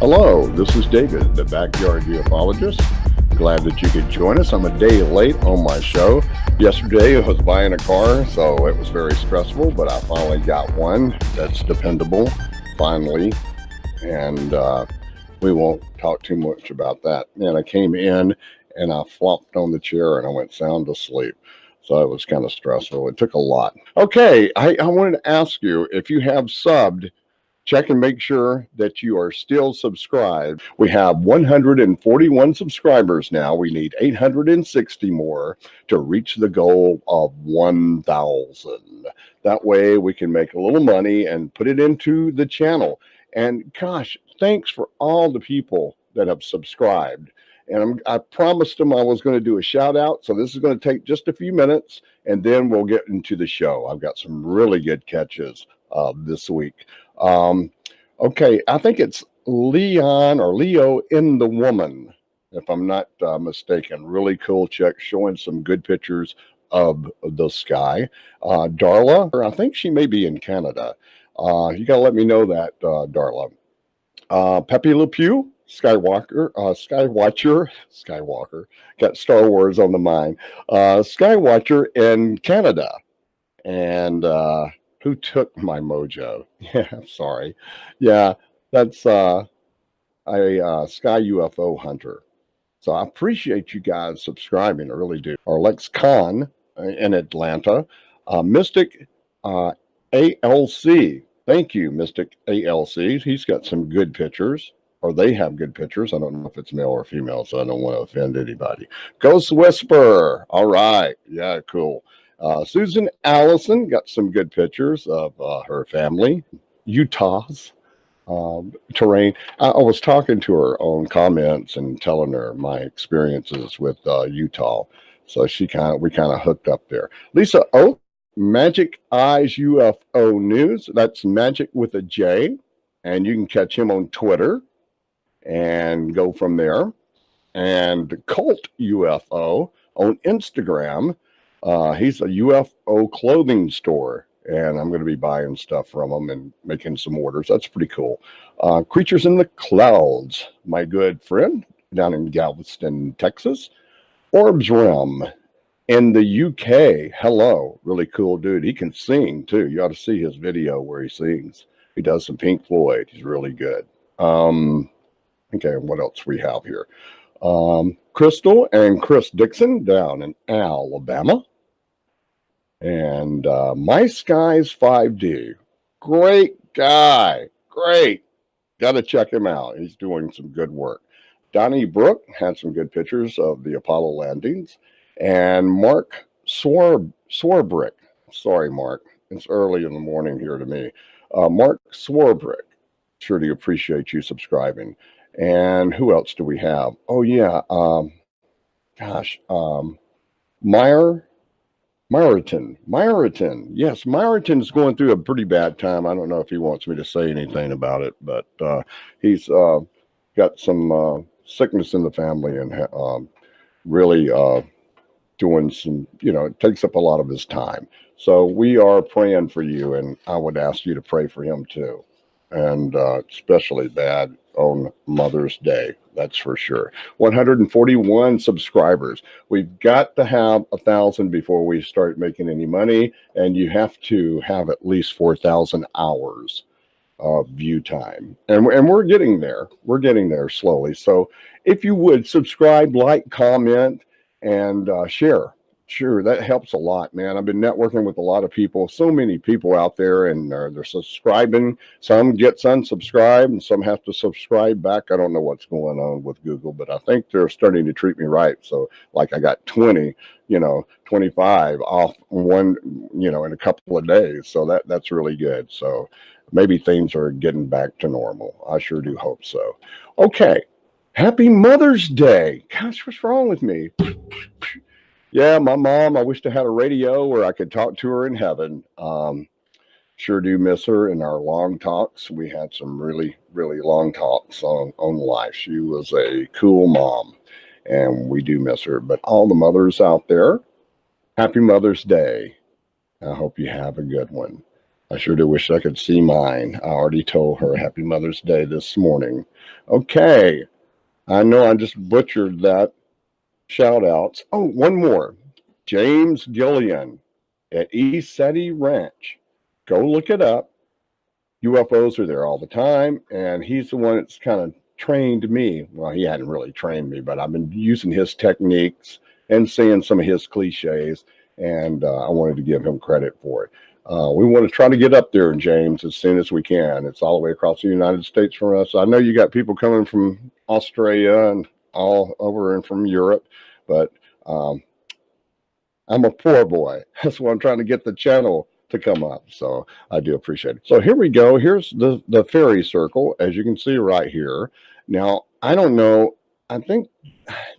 Hello, this is David, the Backyard Ufologist. Glad that you could join us. I'm a day late on my show. Yesterday I was buying a car, so it was very stressful, but I finally got one that's dependable, finally, and we won't talk too much about that. And I came in and I flopped on the chair and I went sound asleep. So it was kind of stressful. It took a lot. Okay, I wanted to ask you if you have subbed, check and make sure that you are still subscribed. We have 141 subscribers now. We need 860 more to reach the goal of 1,000. That way we can make a little money and put it into the channel. And gosh, thanks for all the people that have subscribed. And I promised them I was going to do a shout out. So this is going to take just a few minutes and then we'll get into the show. I've got some really good catches this week. Okay, I think it's Leon or Leo in the Woman, if I'm not mistaken. Really cool chick, showing some good pictures of the sky. Darla, or I think she may be in Canada. You got to let me know that, Darla. Pepe Le Pew, Skywatcher, got Star Wars on the mind. Skywatcher in Canada. And who took my mojo? Yeah, I'm sorry. Yeah, that's a sky UFO hunter. So I appreciate you guys subscribing. I really do. Or Lex Khan in Atlanta. Mystic ALC. Thank you, Mystic ALC. He's got some good pictures, or they have good pictures. I don't know if it's male or female, so I don't want to offend anybody. Ghost Whisperer. All right. Yeah, cool. Susan Allison got some good pictures of her family. Utah's terrain. I was talking to her on comments and telling her my experiences with Utah. So we kind of hooked up there. Lisa Oak, Magic Eyes UFO News. That's Magic with a J. And you can catch him on Twitter and go from there. And Cult UFO on Instagram. He's a UFO clothing store, and I'm going to be buying stuff from him and making some orders. That's pretty cool. Creatures in the Clouds, my good friend down in Galveston, Texas. Orbs Realm in the UK. Hello, really cool dude. He can sing too. You ought to see his video where he sings. He does some Pink Floyd. He's really good. Okay, what else we have here? Crystal and Chris Dixon down in Alabama. And My Skies 5D. Great guy. Great. Got to check him out. He's doing some good work. Donnie Brook had some good pictures of the Apollo landings. And Mark Swarbrick. Sorry, Mark. It's early in the morning here to me. Mark Swarbrick. Sure to appreciate you subscribing. And who else do we have? Oh, yeah. Myriton. Yes, Myriton's going through a pretty bad time. I don't know if he wants me to say anything about it, but he's got some sickness in the family and really doing some, it takes up a lot of his time. So we are praying for you, and I would ask you to pray for him too. And especially bad on Mother's Day, that's for sure. 141 subscribers. We've got to have 1,000 before we start making any money, and you have to have at least 4,000 hours of view time. And we're getting there. We're getting there slowly. So if you would subscribe, like, comment, and share. Sure, that helps a lot, man. I've been networking with a lot of people, so many people out there, and they're subscribing. Some gets unsubscribed, and some have to subscribe back. I don't know what's going on with Google, but I think they're starting to treat me right. So, like, I got 20, 25 off one, in a couple of days. So that's really good. So maybe things are getting back to normal. I sure do hope so. Okay, happy Mother's Day. Gosh, what's wrong with me? Yeah, my mom, I wish I had a radio where I could talk to her in heaven. Sure do miss her in our long talks. We had some really, really long talks on life. She was a cool mom, and we do miss her. But all the mothers out there, happy Mother's Day. I hope you have a good one. I sure do wish I could see mine. I already told her Happy Mother's Day this morning. Okay, I know I just butchered that. Shout outs. Oh, one more. James Gillian at East Seti Ranch. Go look it up. UFOs are there all the time, and he's the one that's kind of trained me. Well, he hadn't really trained me, but I've been using his techniques and seeing some of his cliches, and I wanted to give him credit for it. We want to try to get up there, James, as soon as we can. It's all the way across the United States from us. I know you got people coming from Australia and all over and from Europe, but I'm a poor boy. That's why I'm trying to get the channel to come up. So I do appreciate it. So here we go. Here's the fairy circle, as you can see right here. Now, I don't know. I think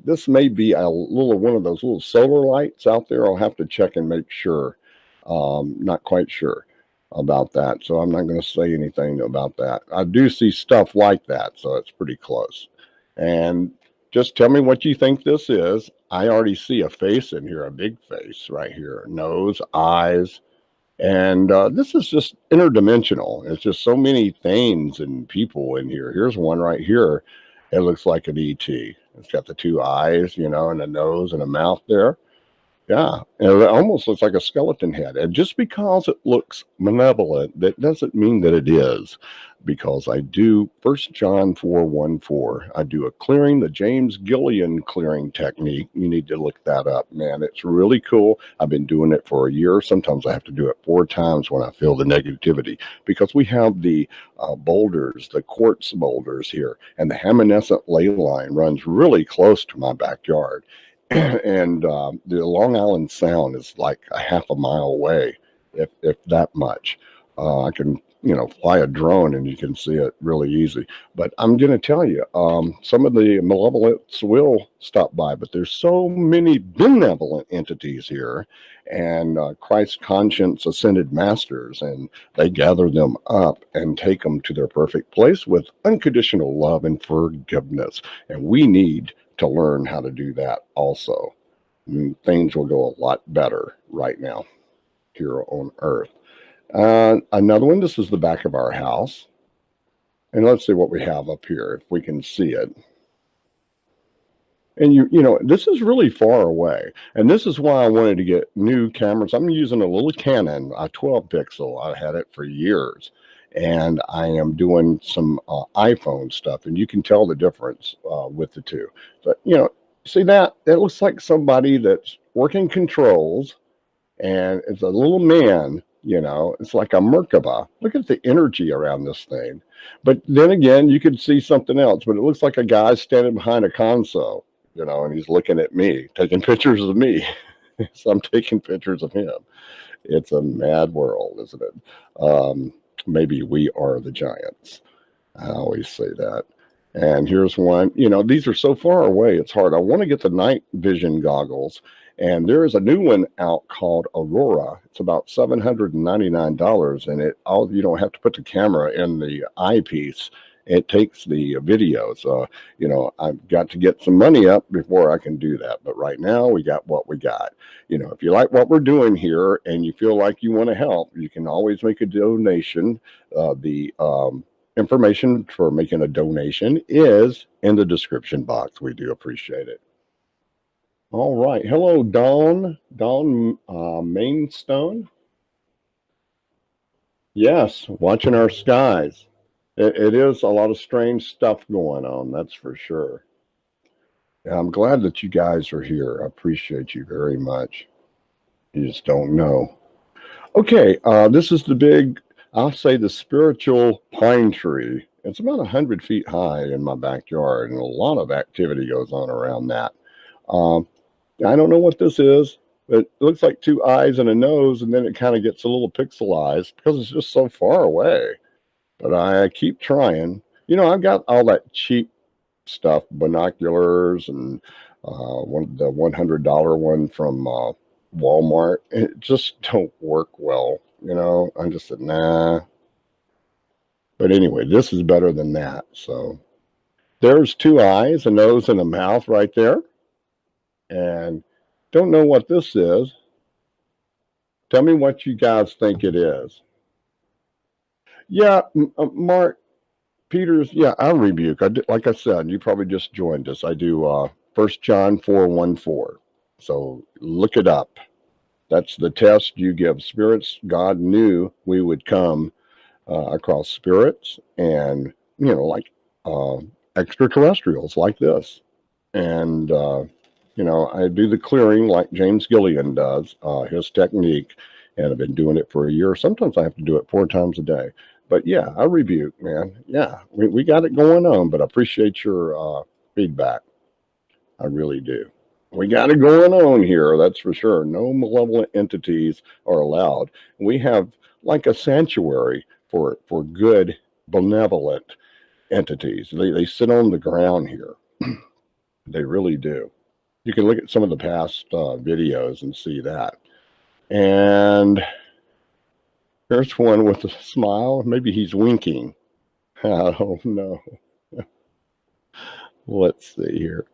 this may be a little one of those little solar lights out there. I'll have to check and make sure. Not quite sure about that. So I'm not going to say anything about that. I do see stuff like that. So it's pretty close. And just tell me what you think this is. I already see a face in here, a big face right here, nose, eyes. And this is just interdimensional. It's just so many things and people in here. Here's one right here. It looks like an ET. It's got the two eyes, you know, and a nose and a mouth there. Yeah, and it almost looks like a skeleton head. And just because it looks malevolent, that doesn't mean that it is. Because I do 1 John 4:1-4. I do a clearing, the James Gillian clearing technique. You need to look that up, man. It's really cool. I've been doing it for a year. Sometimes I have to do it 4 times when I feel the negativity. Because we have the boulders, the quartz boulders here. And the Haminescent ley line runs really close to my backyard. And the Long Island Sound is like a half a mile away, if that much. I can, you know, fly a drone and you can see it really easy. But I'm going to tell you, some of the malevolence will stop by, but there's so many benevolent entities here, and Christ conscience ascended masters, and they gather them up and take them to their perfect place with unconditional love and forgiveness. And we need to learn how to do that also. And things will go a lot better right now here on Earth. Another one, this is the back of our house. And let's see what we have up here, if we can see it. And you know, this is really far away. And this is why I wanted to get new cameras. I'm using a little Canon, a 12 pixel. I had it for years. And I am doing some iPhone stuff, and you can tell the difference with the two. But, you know, see that? It looks like somebody that's working controls, and it's a little man, you know, it's like a Merkaba. Look at the energy around this thing. But then again, you could see something else, but it looks like a guy standing behind a console, you know, and he's looking at me, taking pictures of me. So I'm taking pictures of him. It's a mad world, isn't it? Maybe we are the giants. I always say that. And here's one. You know, these are so far away, it's hard. I want to get the night vision goggles. And there is a new one out called Aurora. It's about $799. And you don't have to put the camera in the eyepiece. It takes the video. So, you know, I've got to get some money up before I can do that. But right now, we got what we got. You know, if you like what we're doing here and you feel like you want to help, you can always make a donation. The information for making a donation is in the description box. We do appreciate it. All right. Hello, Dawn Mainstone. Yes, watching our skies. It is a lot of strange stuff going on, that's for sure. Yeah, I'm glad that you guys are here. I appreciate you very much. You just don't know. Okay, this is the big, I'll say the spiritual pine tree. It's about 100 feet high in my backyard, and a lot of activity goes on around that. I don't know what this is. It looks like two eyes and a nose, and then it kind of gets a little pixelized because it's just so far away. But I keep trying. You know, I've got all that cheap stuff, binoculars, and the $100 one from Walmart. It just don't work well. You know, I just said, nah. But anyway, this is better than that. So there's two eyes, a nose, and a mouth right there. And don't know what this is. Tell me what you guys think it is. Yeah, Mark Peters. Yeah, I rebuke. Like I said, you probably just joined us. I do 1 John 4:14. So look it up. That's the test you give spirits. God knew we would come across spirits and, like uh, extraterrestrials like this. And, I do the clearing like James Gillian does, his technique, and I've been doing it for a year. Sometimes I have to do it 4 times a day. But yeah, I rebuke, man. Yeah, we got it going on, but I appreciate your feedback. I really do. We got it going on here, that's for sure. No malevolent entities are allowed. We have like a sanctuary for good, benevolent entities. They sit on the ground here. They really do. You can look at some of the past videos and see that. And here's one with a smile. Maybe he's winking. I don't know. Let's see here.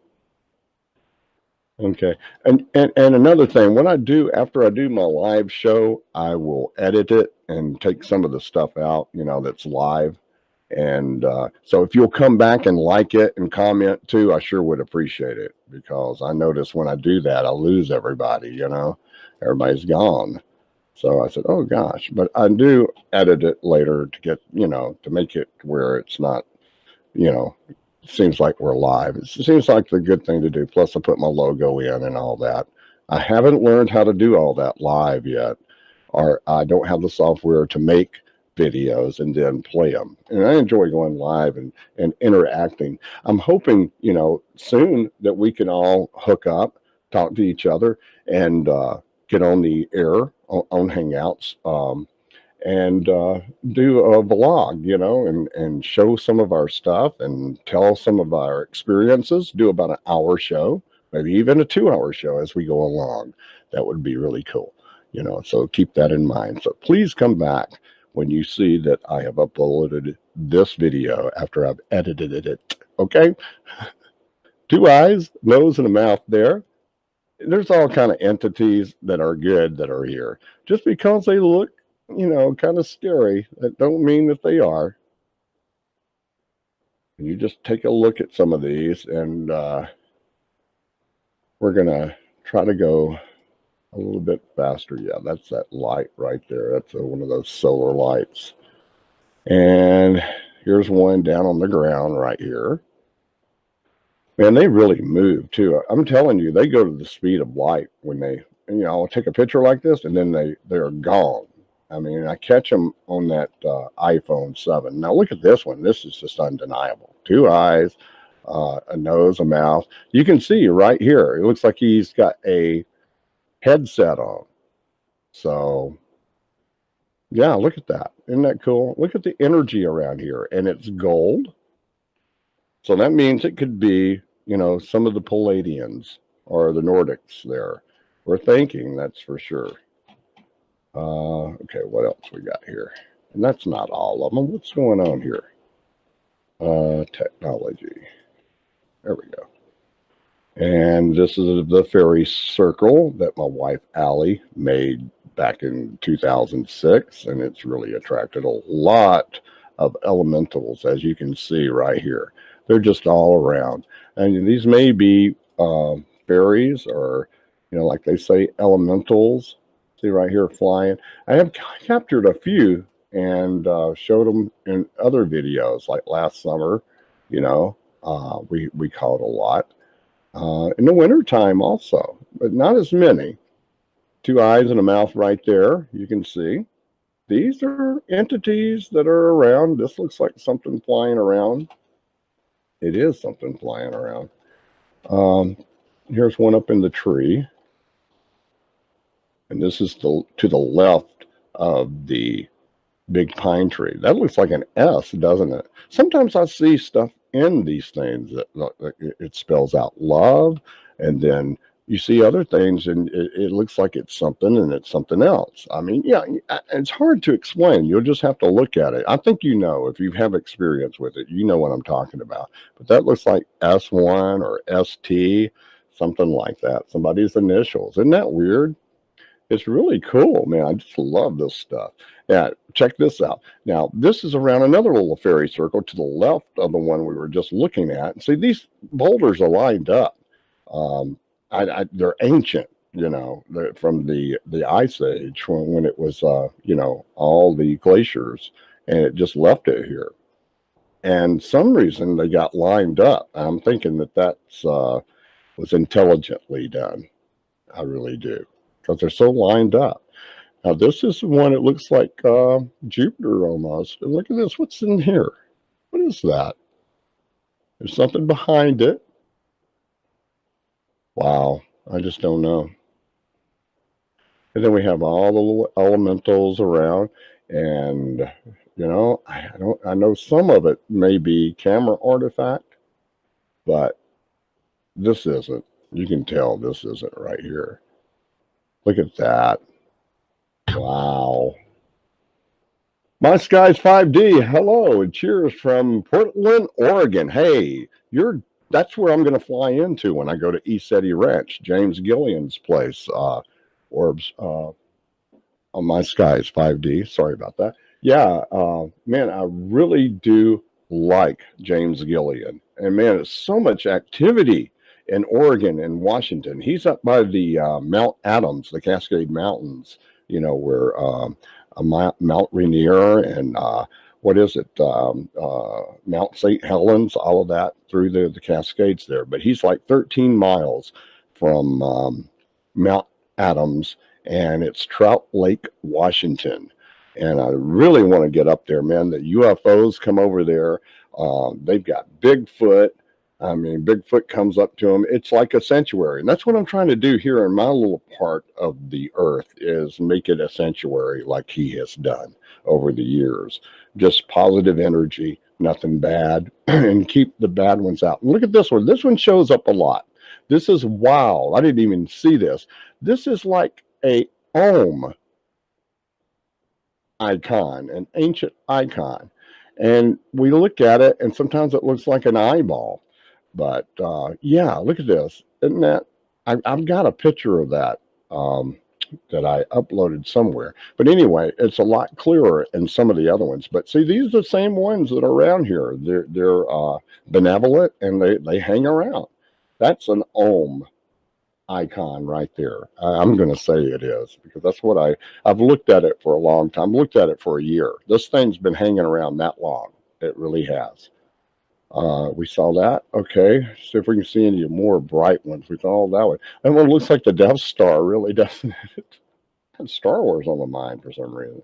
Okay. And another thing, when I do, after I do my live show, I will edit it and take some of the stuff out, that's live. And so if you'll come back and like it and comment too, I sure would appreciate it, because I notice when I do that, I lose everybody, everybody's gone. So I said, oh gosh, but I do edit it later to get, to make it where it's not, seems like we're live. It seems like the good thing to do. Plus, I put my logo in and all that. I haven't learned how to do all that live yet, or I don't have the software to make videos and then play them. And I enjoy going live and interacting. I'm hoping, soon that we can all hook up, talk to each other, and get on the air on Hangouts. And do a vlog, and show some of our stuff and tell some of our experiences, do about an hour show, maybe even a 2-hour show as we go along. That would be really cool, so keep that in mind. So please come back when you see that I have uploaded this video after I've edited it, okay? 2 eyes, nose, and a mouth there. There's all kind of entities that are good that are here. Just because they look kind of scary, that don't mean that they are. And you just take a look at some of these, and we're going to try to go a little bit faster. Yeah, that's that light right there. That's one of those solar lights. And here's one down on the ground right here. Man, they really move too. I'm telling you, they go to the speed of light when they, I'll take a picture like this, and then they're gone. I mean, I catch them on that iPhone 7. Now look at this one. This is just undeniable. 2 eyes, a nose, a mouth. You can see right here. It looks like he's got a headset on. So, yeah, look at that. Isn't that cool? Look at the energy around here. And it's gold. So that means it could be, some of the Palladians or the Nordics there. We're thinking, that's for sure. Okay, what else we got here? And that's not all of them. What's going on here? Technology. There we go. And this is the fairy circle that my wife Allie made back in 2006, and it's really attracted a lot of elementals, as you can see right here. They're just all around, and these may be fairies, or like they say, elementals. See right here flying. I have captured a few and showed them in other videos, like last summer. We caught a lot. In the wintertime also, but not as many. 2 eyes and a mouth right there, you can see. These are entities that are around. This looks like something flying around. It is something flying around. Here's one up in the tree. And this is to the left of the big pine tree. That looks like an S, doesn't it? Sometimes I see stuff in these things that it spells out love, and then you see other things and it looks like it's something and it's something else. I mean, yeah, it's hard to explain. You'll just have to look at it. I think if you have experience with it, you know what I'm talking about. But that looks like S1 or ST, something like that. Somebody's initials. Isn't that weird? It's really cool, man. I just love this stuff. Yeah, check this out. Now, this is around another little fairy circle to the left of the one we were just looking at. See, these boulders are lined up. Um, they're ancient, you know, they're from the Ice Age when it was, you know, all the glaciers, and it just left it here. And some reason they got lined up. I'm thinking that that's was intelligently done. I really do, because they're so lined up. Now, this is one, it looks like Jupiter almost. And look at this. What's in here? What is that? There's something behind it. Wow. I just don't know. And then we have all the little elementals around. And, you know, I know some of it may be camera artifact, but this isn't. You can tell this isn't right here. Look at that. Wow. My Skies 5D, hello, and cheers from Portland, Oregon. Hey, that's where I'm going to fly into when I go to East Eddy Ranch, James Gillian's place, Orbs, on My Skies 5D. Sorry about that. Yeah, man, I really do like James Gillian. And man, it's so much activity in Oregon and Washington. He's up by the Mount Adams, the Cascade Mountains, you know, where Mount Rainier and what is it, Mount St. Helens, all of that through the Cascades there. But he's like 13 miles from Mount Adams, and it's Trout Lake, Washington. And I really want to get up there, man. The UFOs come over there. They've got Bigfoot. I mean, Bigfoot comes up to them. It's like a sanctuary. And that's what I'm trying to do here in my little part of the earth, is make it a sanctuary like he has done over the years. Just positive energy, nothing bad, and keep the bad ones out. And look at this one. This one shows up a lot. This is, wow, I didn't even see this. This is like a Ohm icon, an ancient icon. And we look at it, and sometimes it looks like an eyeball. But yeah, look at this. Isn't that? I've got a picture of that that I uploaded somewhere. But anyway, it's a lot clearer in some of the other ones. But see, these are the same ones that are around here. They're benevolent, and they hang around. That's an Ohm icon right there. I'm going to say it is, because that's what I've looked at it for a long time. Looked at it for a year. This thing's been hanging around that long. It really has. We saw that. Okay, see if we can see any more bright ones. We saw that one. That one looks like the Death Star, really, doesn't it? Had Star Wars on the mind for some reason.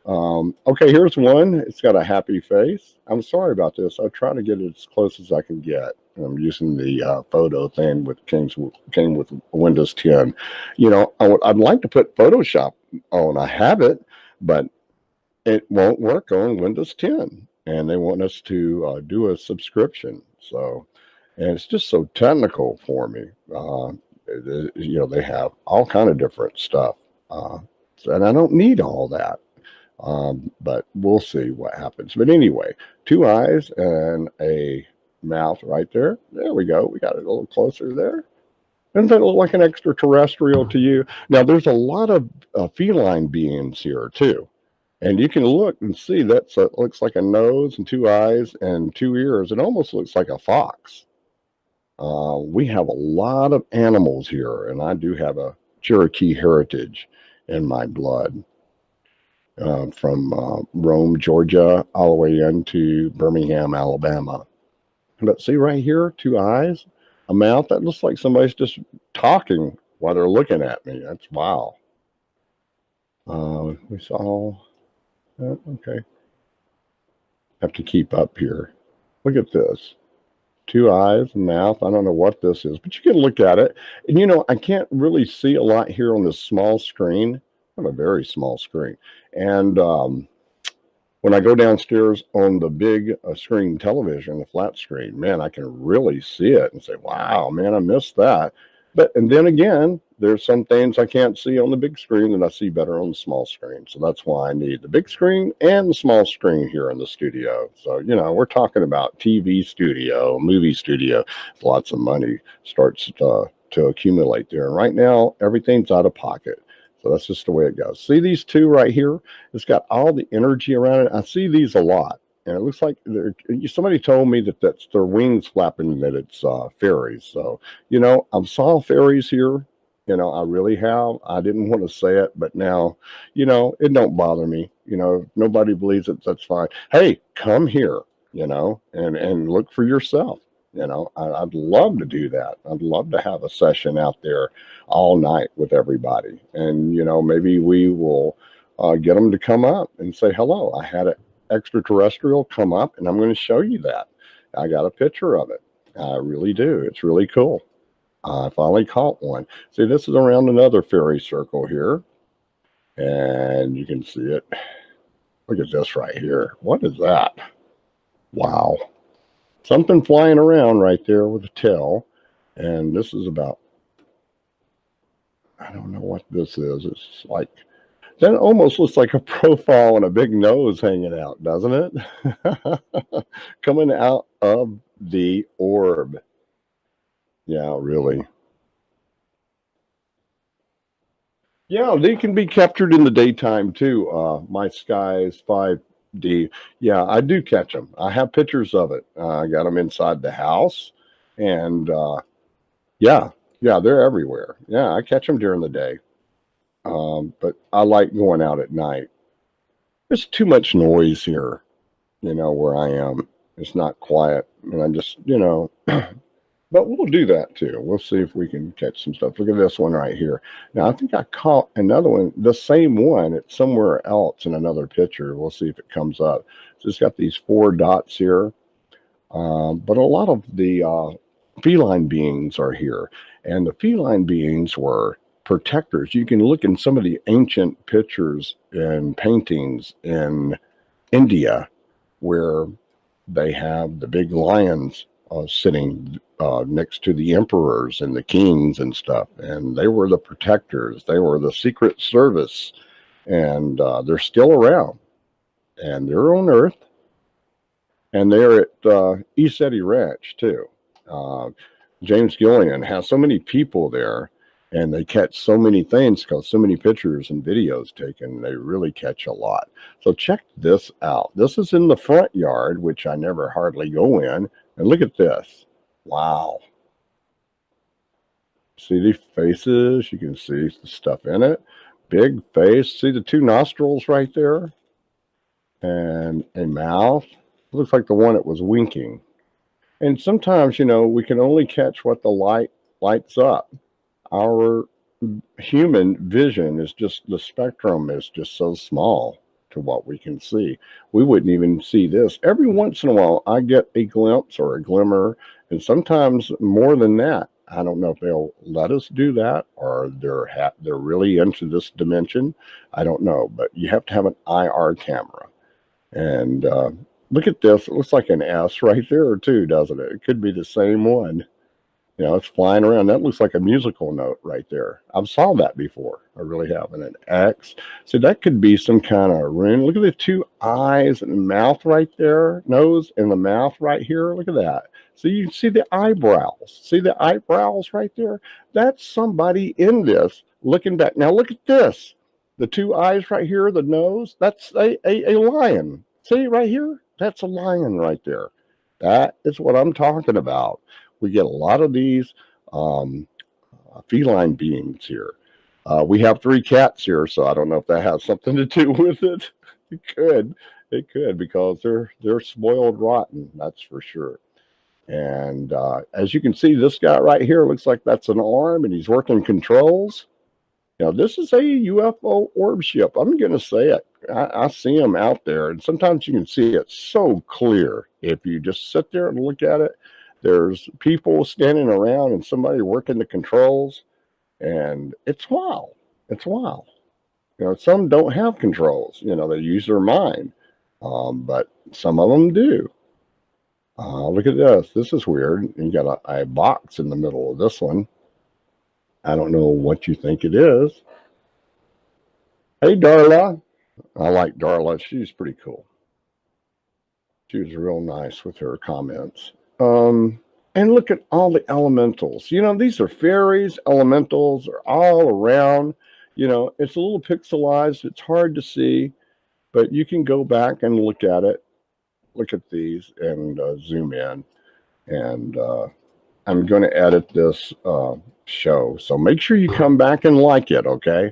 Okay, here's one. It's got a happy face. I'm sorry about this. I'll try to get it as close as I can get. I'm using the photo thing with came with Windows 10. You know, I'd like to put Photoshop on. I have it, but it won't work on Windows 10. And they want us to do a subscription. So, and it's just so technical for me. You know, they have all kind of different stuff, and I don't need all that. But we'll see what happens. But anyway, 2 eyes and a mouth right there. There we go. We got it a little closer there. Doesn't that look like an extraterrestrial to you? Now, there's a lot of feline beings here too. And you can look and see that looks like a nose and 2 eyes and 2 ears. It almost looks like a fox. We have a lot of animals here, and I do have a Cherokee heritage in my blood, from Rome, Georgia, all the way into Birmingham, Alabama. But see right here, 2 eyes, a mouth. That looks like somebody's just talking while they're looking at me. That's wow. We saw... okay. Have to keep up here. Look at this. 2 eyes, mouth. I don't know what this is, but you can look at it. And you know, I can't really see a lot here on this small screen. I have a very small screen. And when I go downstairs on the big screen television, the flat screen, man, I can really see it and say, wow, man, I missed that. And then again, there's some things I can't see on the big screen that I see better on the small screen. So that's why I need the big screen and the small screen here in the studio. So, you know, we're talking about TV studio, movie studio. Lots of money starts to accumulate there. And right now, everything's out of pocket. So that's just the way it goes. See these two right here? It's got all the energy around it. I see these a lot. And it looks like somebody told me that that's their wings flapping, that it's fairies. So, I've saw fairies here. I really have. I didn't want to say it, but now, it don't bother me. If nobody believes it, that's fine. Hey, come here, and look for yourself. I'd love to do that. I'd love to have a session out there all night with everybody. And, maybe we will get them to come up and say hello. I had an extraterrestrial come up, and I'm going to show you that. I got a picture of it. I really do. It's really cool. I finally caught one. See, this is around another fairy circle here, and you can see it. Look at this right here. What is that? Wow. Something flying around right there with a tail. And this is about, I don't know what this is. It's like, that almost looks like a profile and a big nose hanging out, doesn't it? Coming out of the orb. Yeah, really. Yeah, they can be captured in the daytime too. My sky is 5D. Yeah, I do catch them. I have pictures of it. I got them inside the house. And yeah, yeah, they're everywhere. Yeah, I catch them during the day. But I like going out at night. There's too much noise here, where I am. It's not quiet. And I just, but we'll do that too. We'll see if we can catch some stuff. Look at this one right here. Now, I think I caught another one, the same one. It's somewhere else in another picture. We'll see if it comes up. So it's got these 4 dots here. But a lot of the feline beings are here. And the feline beings were protectors. You can look in some of the ancient pictures and paintings in India where they have the big lions sitting next to the emperors and the kings and stuff. And they were the protectors. They were the Secret Service. And they're still around. And they're on Earth. And they're at East Eddy Ranch, too. James Gillian has so many people there, and they catch so many things because so many pictures and videos taken. They really catch a lot. So check this out. This is in the front yard, which I never hardly go in. And look at this. Wow. See the faces? You can see the stuff in it. Big face. See the 2 nostrils right there? And a mouth. Looks like the one that was winking. And sometimes, we can only catch what the light lights up. Our human vision is just, the spectrum is just so small to what we can see. We wouldn't even see this. Every once in a while, I get a glimpse or a glimmer, and sometimes more than that. I don't know if they'll let us do that, or they're really into this dimension. I don't know, but you have to have an IR camera. And look at this. It looks like an S right there, too, doesn't it? It could be the same one. It's flying around. That looks like a musical note right there. I've saw that before. I really have. And an X. So that could be some kind of rune. Look at the 2 eyes and mouth right there. Nose and the mouth right here. Look at that. So you can see the eyebrows. See the eyebrows right there? That's somebody in this looking back. Now look at this. The 2 eyes right here, the nose, that's a lion. See right here? That's a lion right there. That is what I'm talking about. We get a lot of these feline beings here. We have 3 cats here, so I don't know if that has something to do with it. It could, because they're spoiled rotten, that's for sure. And as you can see, this guy right here looks like that's an arm, and he's working controls. This is a UFO orb ship. I'm going to say it. I see them out there, and sometimes you can see it so clear if you just sit there and look at it. There's people standing around and somebody working the controls, and it's wild. It's wild. Some don't have controls. They use their mind, but some of them do. Look at this. This is weird. You got a box in the middle of this one. I don't know what you think it is. Hey, Darla. I like Darla. She's pretty cool. She was real nice with her comments. And look at all the elementals. These are fairies. Elementals are all around. You know, it's a little pixelized. It's hard to see, but you can go back and look at it. Look at these and zoom in. And I'm going to edit this show. So make sure you come back and like it, okay?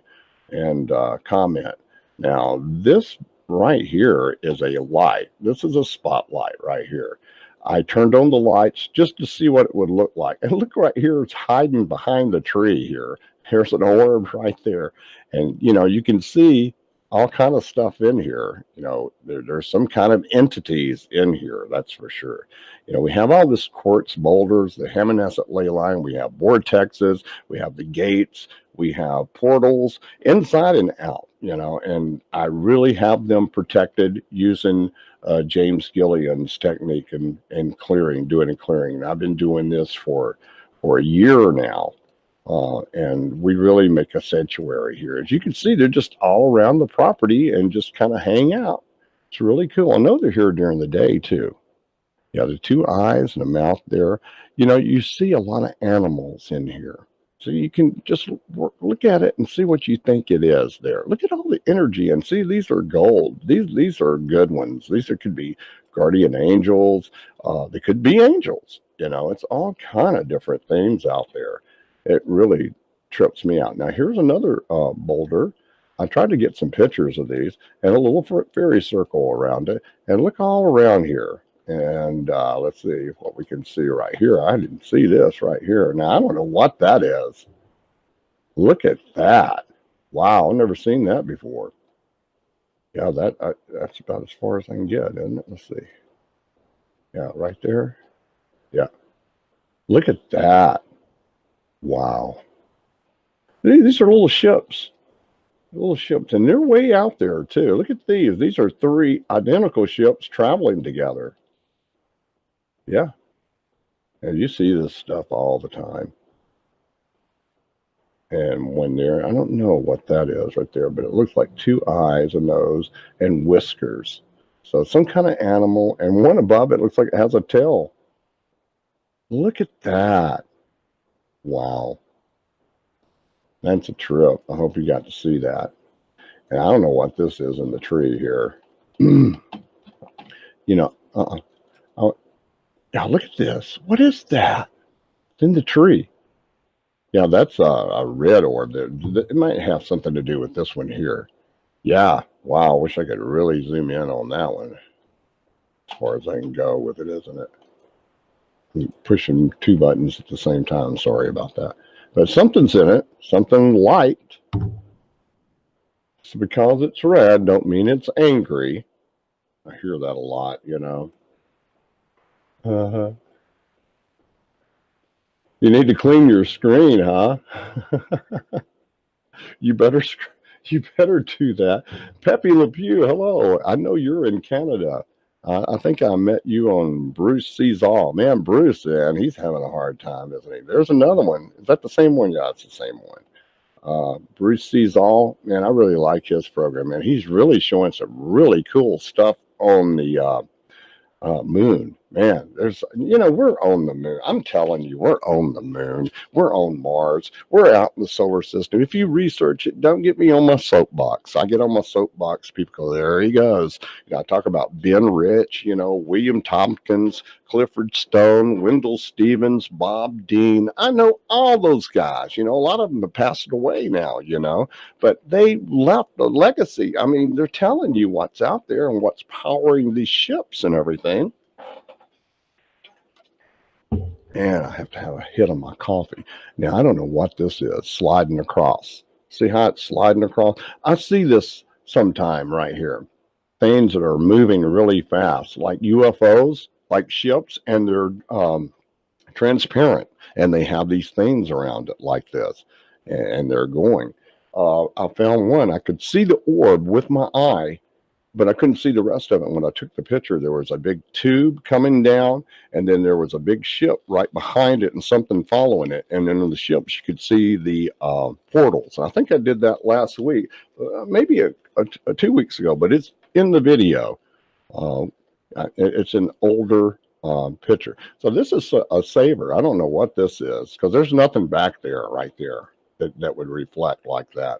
And comment. Now, this right here is a light. This is a spotlight right here. I turned on the lights just to see what it would look like. And look right here, it's hiding behind the tree here. Here's an orb right there. And, you know, you can see all kind of stuff in here. You know, there's some kind of entities in here, that's for sure. You know, we have all this quartz boulders, the heminescent ley line, we have vortexes, we have the gates, we have portals inside and out, you know, and I really have them protected using James Gillian's technique and clearing, doing a clearing. And I've been doing this for a year now. And we really make a sanctuary here. As you can see, they're just all around the property and just kind of hang out. It's really cool. I know they're here during the day too. Yeah, the two eyes and a mouth there. You know, you see a lot of animals in here. So you can just look at it and see what you think it is there. Look at all the energy and see these are gold. These are good ones. These are, could be guardian angels. They could be angels. You know, it's all kind of different things out there. It really trips me out. Now here's another boulder. I tried to get some pictures of these and a little fairy circle around it. And look all around here. And let's see what we can see right here. I didn't see this right here. Now, I don't know what that is. Look at that. Wow, I've never seen that before. Yeah, that's about as far as I can get, isn't it? Let's see. Yeah, right there. Yeah. Look at that. Wow. These are little ships. Little ships. And they're way out there, too. Look at these. These are three identical ships traveling together. Yeah. And you see this stuff all the time. And when they're, I don't know what that is right there, but it looks like two eyes, a nose, and whiskers. So some kind of animal. And one above it looks like it has a tail. Look at that. Wow. That's a trip. I hope you got to see that. And I don't know what this is in the tree here. You know, oh, yeah, look at this. What is that? It's in the tree. Yeah, that's a red orb. It might have something to do with this one here. Yeah. Wow. I wish I could really zoom in on that one. As far as I can go with it, isn't it? I'm pushing two buttons at the same time. Sorry about that. But something's in it. Something light. So because it's red, don't mean it's angry. I hear that a lot, you know. You need to clean your screen, huh? you better do that. Pepe Le Pew, hello. I know you're in Canada. I think I met you on Bruce Sees All. Man, Bruce, man, he's having a hard time, isn't he? There's another one. Is that the same one? Yeah, it's the same one. Bruce Sees All. Man, I really like his program, man. He's really showing some really cool stuff on the moon. Man, there's, you know, we're on the moon. I'm telling you, we're on the moon. We're on Mars. We're out in the solar system. If you research it, don't get me on my soapbox. I get on my soapbox, people go, there he goes. You know, I talk about Ben Rich, you know, William Tompkins, Clifford Stone, Wendell Stevens, Bob Dean. I know all those guys. You know, a lot of them have passed away now, you know, but they left a legacy. I mean, they're telling you what's out there and what's powering these ships and everything. And I have to have a hit of my coffee. Now, I don't know what this is, sliding across. See how it's sliding across? I see this sometime right here. Things that are moving really fast, like UFOs, like ships, and they're transparent. And they have these things around it like this. And they're going. I found one. I could see the orb with my eye, but I couldn't see the rest of it. When I took the picture, there was a big tube coming down, and then there was a big ship right behind it and something following it. And then in the ships, you could see the portals. I think I did that last week, maybe 2 weeks ago, but it's in the video. It's an older picture. So this is a saver. I don't know what this is because there's nothing back there right there that would reflect like that.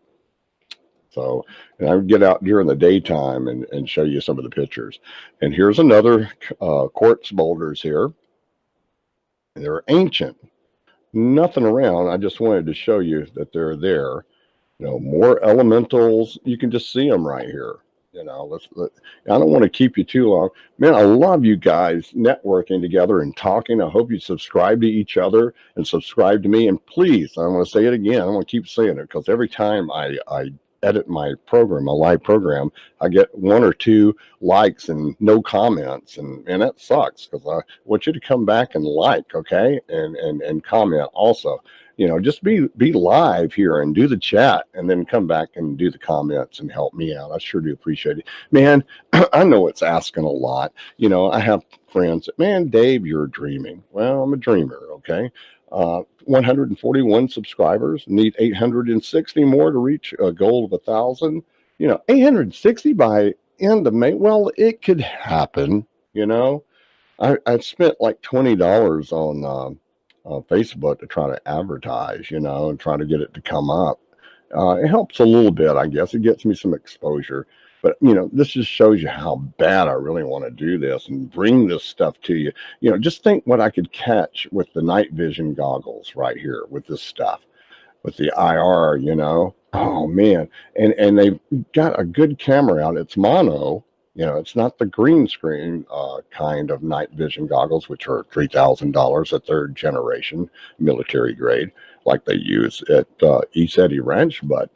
So, and I would get out during the daytime and show you some of the pictures. And here's another quartz boulders here. They're ancient, nothing around. I just wanted to show you that they're there. You know, more elementals. You can just see them right here. You know, I don't want to keep you too long. Man, I love you guys networking together and talking. I hope you subscribe to each other and subscribe to me. And please, I want to say it again. I want to keep saying it because every time I edit my program, my live program, I get 1 or 2 likes and no comments. And that sucks because I want you to come back and like, okay? And comment also. You know, just be live here and do the chat and then come back and do the comments and help me out. I sure do appreciate it. Man, I know it's asking a lot. You know, I have friends that, man, Dave, you're dreaming. Well, I'm a dreamer, okay? 141 subscribers, need 860 more to reach a goal of 1,000. You know, 860 by end of May. Well, it could happen, you know. I spent like $20 on Facebook to try to advertise, you know, and try to get it to come up. It helps a little bit, I guess. It gets me some exposure. But, you know, this just shows you how bad I really want to do this and bring this stuff to you. You know, just think what I could catch with the night vision goggles right here with this stuff, with the IR, you know. Oh, man. And they've got a good camera out. It's mono. You know, it's not the green screen kind of night vision goggles, which are $3,000 a 3rd generation military grade, like they use at East Eddy Ranch. But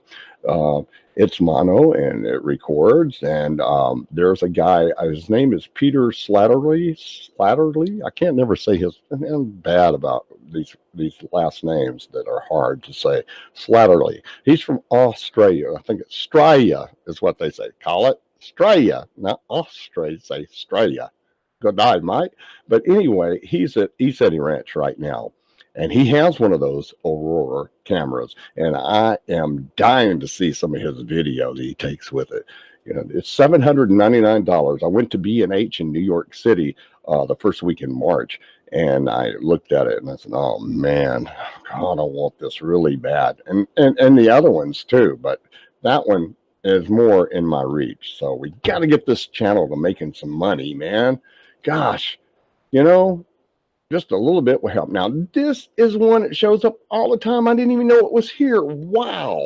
it's mono and it records. And there's a guy, his name is Peter Slattery. I can't never say his. I'm bad about these last names that are hard to say. Slattery. He's from Australia. I think it's Australia is what they say. Call it Australia, not Australia. Say Australia. Good night, mate. But anyway, he's at East Eddy Ranch right now. And he has one of those Aurora cameras, and I am dying to see some of his video that he takes with it. You know, it's $799. I went to B&H in New York City the first week in March, and I looked at it and I said, "Oh man, God, I want this really bad." And the other ones too, but that one is more in my reach. So we got to get this channel to making some money, man. Gosh, you know. Just a little bit will help. Now, this is one that shows up all the time. I didn't even know it was here. Wow.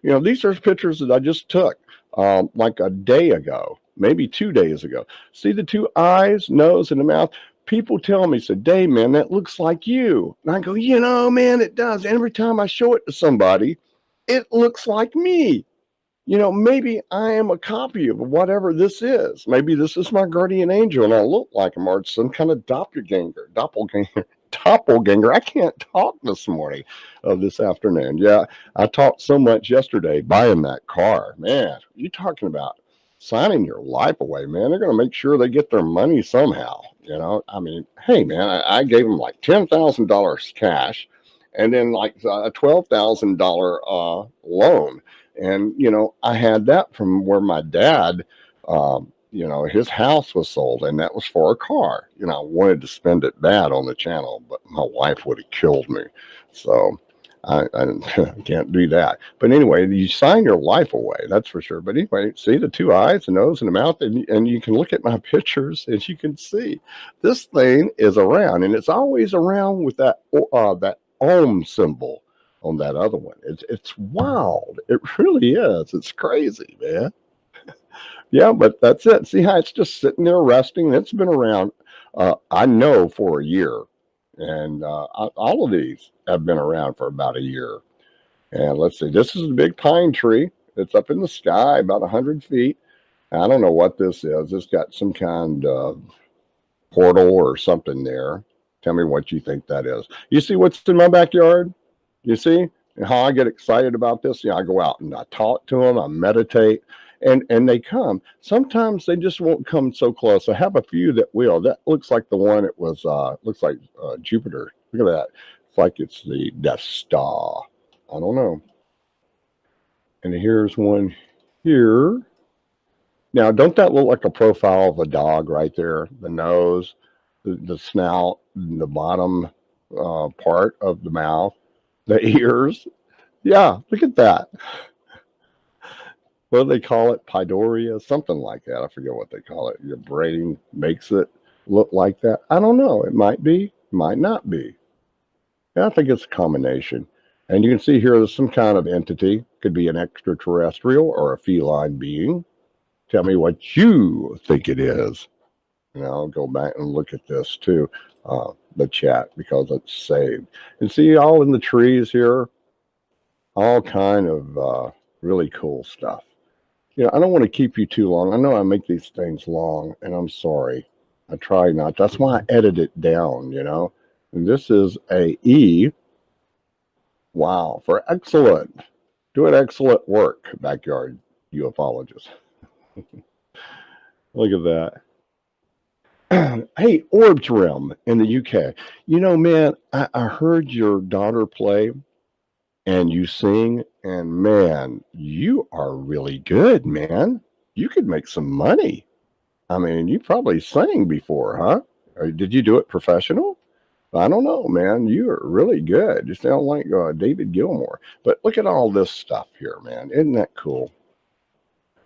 You know, these are pictures that I just took like a day ago, maybe 2 days ago. See the 2 eyes, nose, and the mouth? People tell me, say, "Dave, man, that looks like you." And I go, you know, man, it does. Every time I show it to somebody, it looks like me. You know, maybe I am a copy of whatever this is. Maybe this is my guardian angel and I look like him, or it's some kind of doppelganger. I can't talk this morning this afternoon. Yeah, I talked so much yesterday buying that car. Man, you talking about signing your life away, man. They're going to make sure they get their money somehow. You know, I mean, hey, man, I gave them like $10,000 cash and then like a $12,000 loan. And, you know, I had that from where my dad, you know, his house was sold and that was for a car. You know, I wanted to spend it bad on the channel, but my wife would have killed me. So I can't do that. But anyway, you sign your life away, that's for sure. But anyway, see the 2 eyes, the nose, and the mouth, and you can look at my pictures and you can see this thing is around, and it's always around with that Om symbol on that other one. It's wild. It really is. It's crazy, man. Yeah, but that's it. See how it's just sitting there resting? It's been around, I know, for a year. And all of these have been around for about a year. And let's see, this is a big pine tree. It's up in the sky about 100 feet. I don't know what this is. It's got some kind of portal or something there. Tell me what you think that is. You see what's in my backyard? You see how I get excited about this? Yeah, I go out and I talk to them, I meditate, and they come. Sometimes they just won't come so close. I have a few that will. That looks like the one. It was looks like Jupiter. Look at that. It's like it's the Death Star. I don't know. And here's one here. Now, don't that look like a profile of a dog right there? The nose, the snout, the bottom part of the mouth. The ears. Yeah, look at that. what do they call it? Pydoria, something like that. I forget what they call it. Your brain makes it look like that. I don't know. It might be, might not be. Yeah, I think it's a combination. And you can see here there's some kind of entity. Could be an extraterrestrial or a feline being. Tell me what you think it is. And I'll go back and look at this too, the chat, because it's saved. And see all in the trees here, all kind of really cool stuff. You know, I don't want to keep you too long. I know I make these things long, and I'm sorry. I try not. That's why I edit it down, you know. And this is a E. Wow, for excellent. Doing excellent work, backyard ufologist. Look at that. Hey, Orbs Realm in the UK. You know, man, I heard your daughter play and you sing, and man, you are really good, man. You could make some money. I mean, you probably sang before, huh? Or did you do it professional? I don't know, man. You are really good. You sound like David Gilmour. But look at all this stuff here, man. Isn't that cool?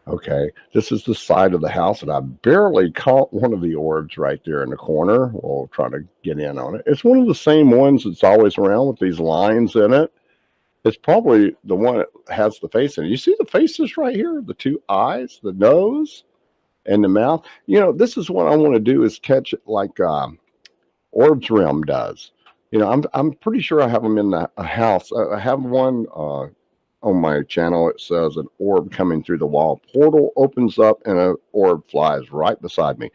Okay, this is the side of the house, and I barely caught one of the orbs right there in the corner. We'll try to get in on it. It's one of the same ones that's always around with these lines in it. It's probably the one that has the face in it. You see the faces right here? The two eyes, the nose, and the mouth. You know, this is what I want to do is catch it like Orbs Realm does. You know, I'm pretty sure I have them in the house. I have one on my channel. It says an orb coming through the wall. Portal opens up and an orb flies right beside me.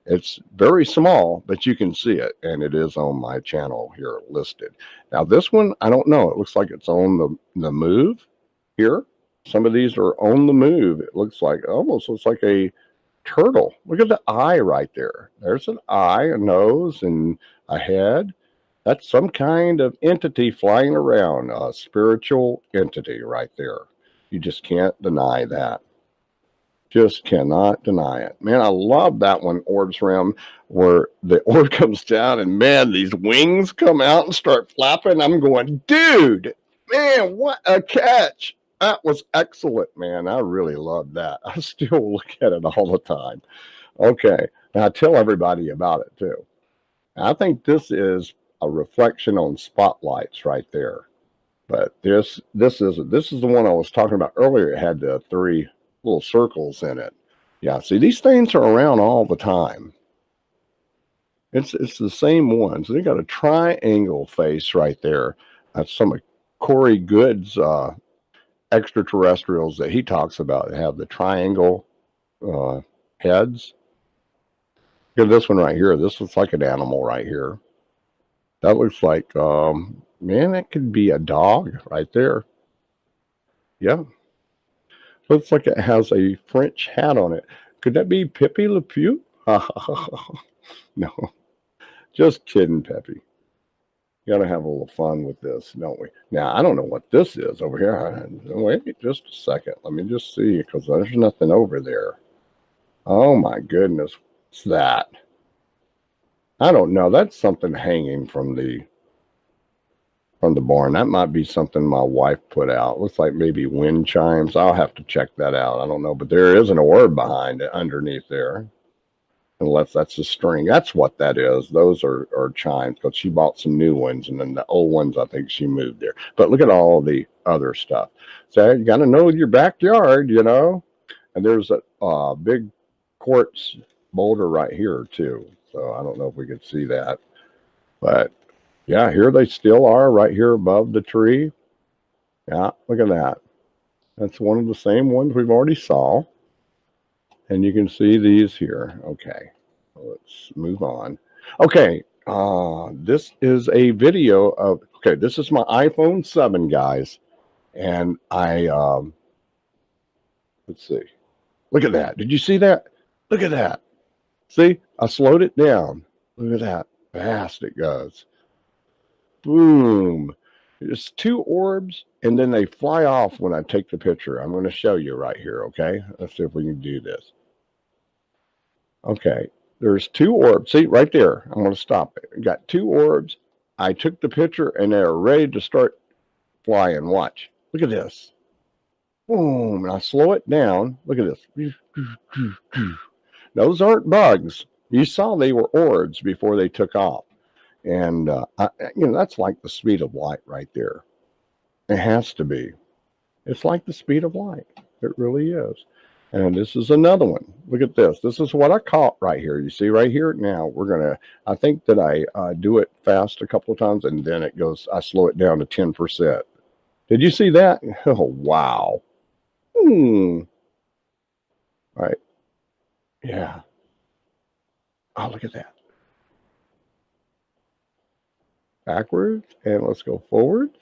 It's very small, but you can see it, and it is on my channel here listed. Now this one, I don't know. It looks like it's on the move here. Some of these are on the move. It looks like, almost looks like a turtle. Look at the eye right there. There's an eye, a nose, and a head. That's some kind of entity flying around, a spiritual entity right there. You just can't deny that. Just cannot deny it. Man, I love that one, Orbs Realm, where the orb comes down and, man, these wings come out and start flapping. I'm going, dude, man, what a catch. That was excellent, man. I really love that. I still look at it all the time. Okay, now I tell everybody about it too. I think this is a reflection on spotlights right there. But this is the one I was talking about earlier. It had the three little circles in it. Yeah, see, these things are around all the time. It's the same ones. They got a triangle face right there. That's some of Corey Good's extraterrestrials that he talks about. They have the triangle heads. Look at this one right here. This looks like an animal right here. That looks like, man, that could be a dog right there. Yeah. Looks like it has a French hat on it. Could that be Pepe Le Pew? No. Just kidding, Pepe. You gotta have a little fun with this, don't we? Now, I don't know what this is over here. Wait just a second. Let me just see, because there's nothing over there. Oh, my goodness. What's that? I don't know. That's something hanging from the barn. That might be something my wife put out. Looks like maybe wind chimes. I'll have to check that out. I don't know, but there is an orb behind it, underneath there. Unless that's a string. That's what that is. Those are chimes, because she bought some new ones, and then the old ones, I think she moved there. But look at all the other stuff. So you got to know your backyard, you know. And there's a big quartz boulder right here, too. So I don't know if we could see that. But yeah, here they still are right here above the tree. Yeah, look at that. That's one of the same ones we've already saw. And you can see these here. Okay, let's move on. Okay, this is a video of, okay, this is my iPhone 7, guys. And let's see. Look at that. Did you see that? Look at that. See, I slowed it down. Look at that. Fast it goes. Boom. It's two orbs, and then they fly off when I take the picture. I'm going to show you right here, okay? Let's see if we can do this. Okay, there's two orbs. See, right there. I'm going to stop it. Got two orbs. I took the picture, and they're ready to start flying. Watch. Look at this. boom, and I slow it down. Look at this. Those aren't bugs. You saw they were orbs before they took off. And, that's like the speed of light right there. It has to be. It's like the speed of light. It really is. And this is another one. Look at this. This is what I caught right here. You see right here now, I think that I do it fast a couple of times and then I slow it down to 10%. Did you see that? Oh, wow. All right. Yeah. Oh, look at that. Backwards, and let's go forwards.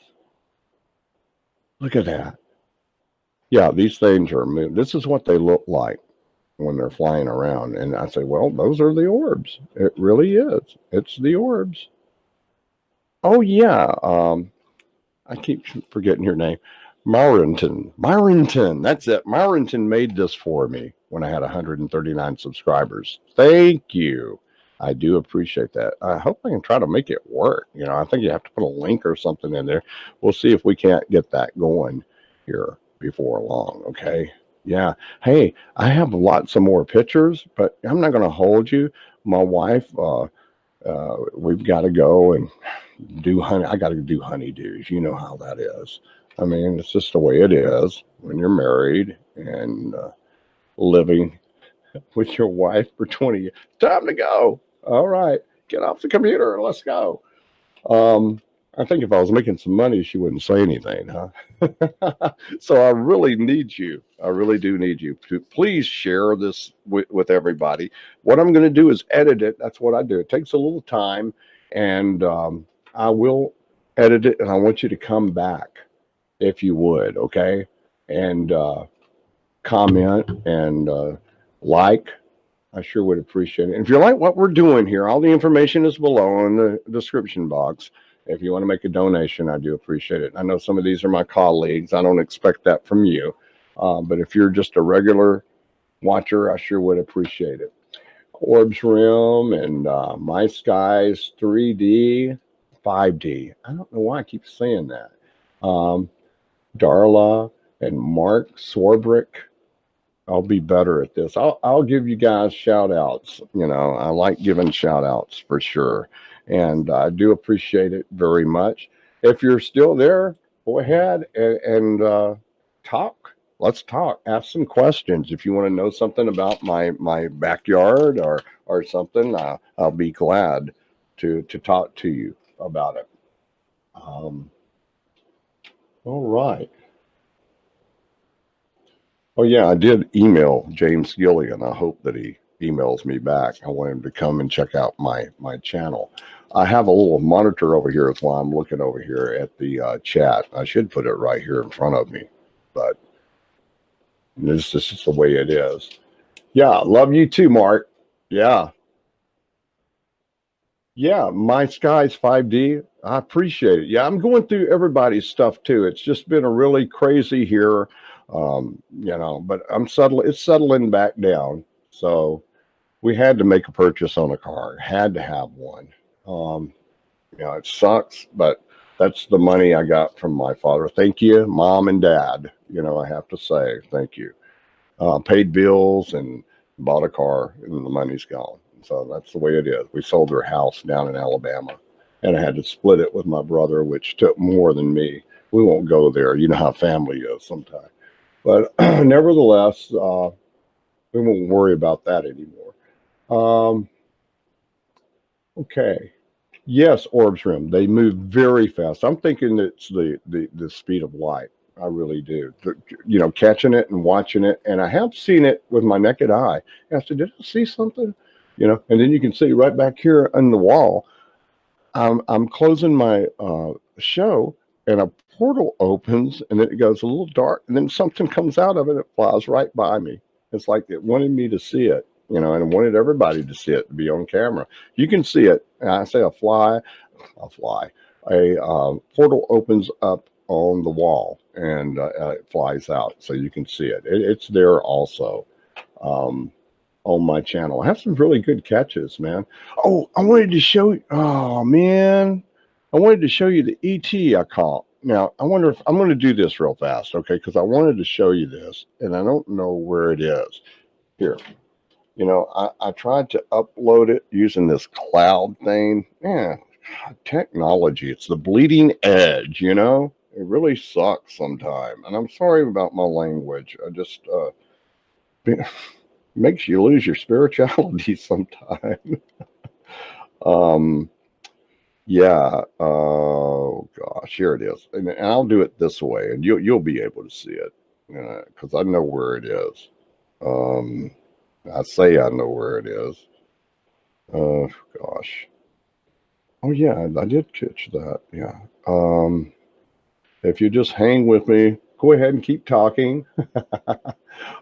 Look at that. Yeah, these things are moving. This is what they look like when they're flying around. And I say, well, those are the orbs. It really is. It's the orbs. Oh, yeah. I keep forgetting your name. Myronton. That's it. Myronton made this for me when I had 139 subscribers. Thank you. I do appreciate that. I hope I can try to make it work. I think you have to put a link or something in there. We'll see if we can't get that going here before long. Okay. Yeah. Hey, I have lots of more pictures, but I'm not going to hold you. My wife, we've got to go and do honey. I got to do honeydews. You know how that is. I mean, it's just the way it is when you're married and living with your wife for 20 years. Time to go. All right. Get off the computer and let's go. I think if I was making some money, she wouldn't say anything, huh? So I really need you. I really do need you to please share this with everybody. What I'm going to do is edit it. That's what I do. It takes a little time, and I will edit it, and I want you to come back if you would, okay? And comment and like. I sure would appreciate it. And if you like what we're doing here, all the information is below in the description box. If you want to make a donation, I do appreciate it. I know some of these are my colleagues. I don't expect that from you. But if you're just a regular watcher, I sure would appreciate it. Orbs Rim and My Skies 3D, 5D. I don't know why I keep saying that. Darla and Mark Swarbrick. I'll be better at this. I'll give you guys shout outs. I like giving shout outs for sure. And I do appreciate it very much. If you're still there, go ahead and talk. Let's talk. Ask some questions. If you want to know something about my backyard or something, I'll be glad to talk to you about it. All right. Oh, yeah, I did email James Gillian. I hope that he emails me back. I want him to come and check out my channel. I have a little monitor over here. That's why I'm looking over here at the chat. I should put it right here in front of me, but this is the way it is. Yeah, love you too, Mark. Yeah. Yeah, My Skies 5D. I appreciate it. Yeah, I'm going through everybody's stuff too. It's just been a really crazy here. But it's settling back down. So we had to make a purchase on a car, had to have one. It sucks, but that's the money I got from my father. Thank you, Mom and Dad. I have to say thank you. Paid bills and bought a car, and the money's gone. So that's the way it is. We sold their house down in Alabama, and I had to split it with my brother, which took more than me. We won't go there. You know how family is sometimes. But nevertheless, we won't worry about that anymore. Okay. Yes, Orbs Rim. They move very fast. I'm thinking it's the speed of light. I really do. Catching it and watching it. And I have seen it with my naked eye. And I said, did I see something? And then you can see right back here on the wall, I'm closing my show, and a portal opens, and then it goes a little dark, and then something comes out of it. It flies right by me. It's like it wanted me to see it, and it wanted everybody to see it, to be on camera. You can see it. And I say a portal opens up on the wall, and it flies out, so you can see it. It's there also. On my channel. I have some really good catches, man. Oh, I wanted to show you. Oh, man. I wanted to show you the ET I caught Now, I wonder if I'm going to do this real fast, okay? Because I wanted to show you this, and I don't know where it is. Here, you know, I tried to upload it using this cloud thing. Yeah, technology, it's the bleeding edge, you know? It really sucks sometimes. And I'm sorry about my language. I just, makes you lose your spirituality sometimes. Yeah. Oh gosh, here it is, and I'll do it this way, and you'll be able to see it, because I know where it is. Um, I say I know where it is. Oh gosh. Oh yeah, I did catch that. Yeah. If you just hang with me, go ahead and keep talking.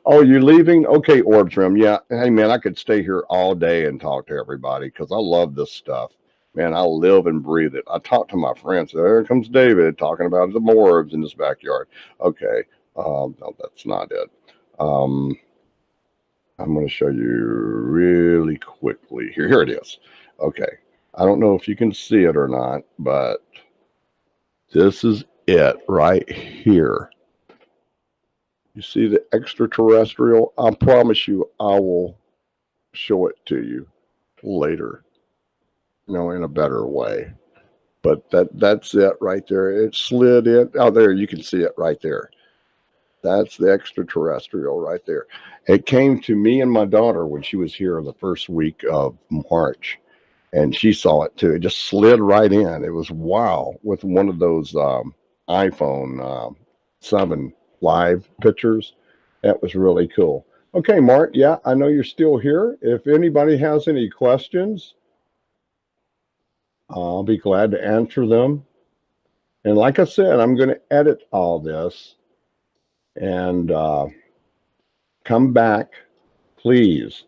Oh, you're leaving? Okay, Orbs Room. Yeah. Hey, man, I could stay here all day and talk to everybody because I love this stuff. Man, I live and breathe it. I talk to my friends. There comes David talking about the orbs in his backyard. Okay. No, that's not it. I'm going to show you really quickly. Here it is. Okay. I don't know if you can see it or not, but this is it right here. You see the extraterrestrial? I promise you I will show it to you later, in a better way. But that's it right there. It slid in. Oh, there, you can see it right there. That's the extraterrestrial right there. It came to me and my daughter when she was here the first week of March, and she saw it too. It just slid right in. It was wow, with one of those iPhone 7 live pictures. That was really cool. Okay, Mark, yeah, I know you're still here. If anybody has any questions, I'll be glad to answer them. And like I said, I'm going to edit all this and come back, please,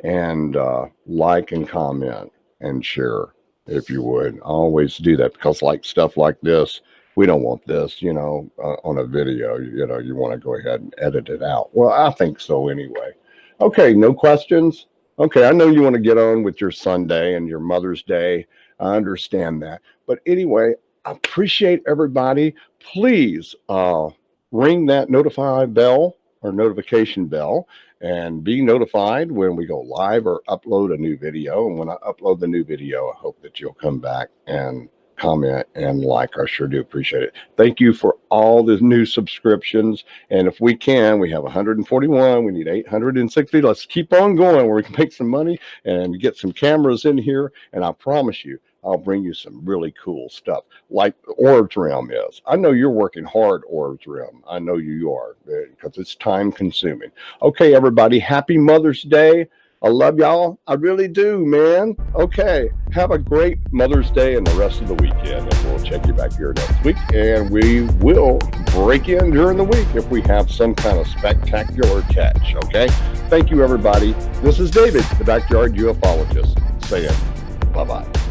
and like and comment and share if you would. I always do that because like stuff like this, we don't want this, on a video. You want to go ahead and edit it out. Well, I think so anyway. Okay, no questions? Okay, I know you want to get on with your Sunday and your Mother's Day. I understand that. But anyway, I appreciate everybody. Please ring that notification bell and be notified when we go live or upload a new video. And when I upload the new video, I hope that you'll come back and comment and like. I sure do appreciate it. Thank you for all the new subscriptions. And if we can, we have 141. We need 860. Let's keep on going where we can make some money and get some cameras in here. And I promise you, I'll bring you some really cool stuff like Orbs Realm is. I know you're working hard, Orbs Realm. I know you are, because it's time consuming. Okay, everybody, happy Mother's Day. I love y'all. I really do, man. Okay, have a great Mother's Day and the rest of the weekend. And we'll check you back here next week. And we will break in during the week if we have some kind of spectacular catch, okay? Thank you, everybody. This is David, the Backyard Ufologist, saying bye-bye.